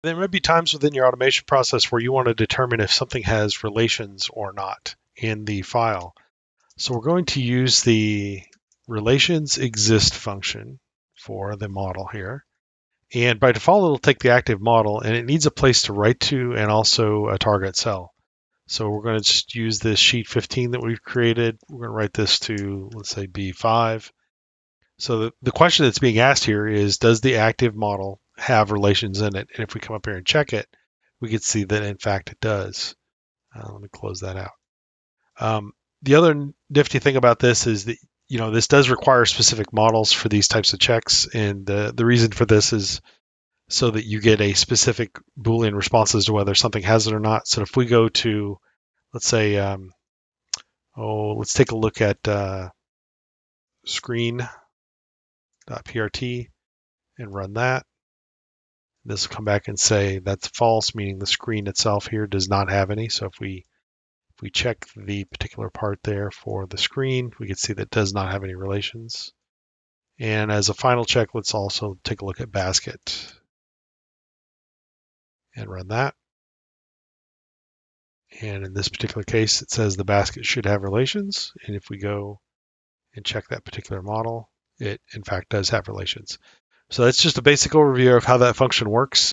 There might be times within your automation process where you want to determine if something has relations or not in the file. So we're going to use the relations exist function for the model here. And by default, it'll take the active model and it needs a place to write to and also a target cell. So we're going to just use this sheet 15 that we've created. We're going to write this to, let's say, B5. So the question that's being asked here is, does the active model have relations in it? And if we come up here and check it, we can see that in fact it does. Let me close that out. The other nifty thing about this is that this does require specific models for these types of checks, and the reason for this is so that you get a specific Boolean response as to whether something has it or not. So if we go to, let's say, let's take a look at screen.prt and run that. This will come back and say that's false, meaning the screen itself here does not have any. So if we check the particular part there for the screen, we can see that it does not have any relations. And as a final check, let's also take a look at basket and run that. And in this particular case, it says the basket should have relations. And if we go and check that particular model, it in fact does have relations. So that's just a basic overview of how that function works.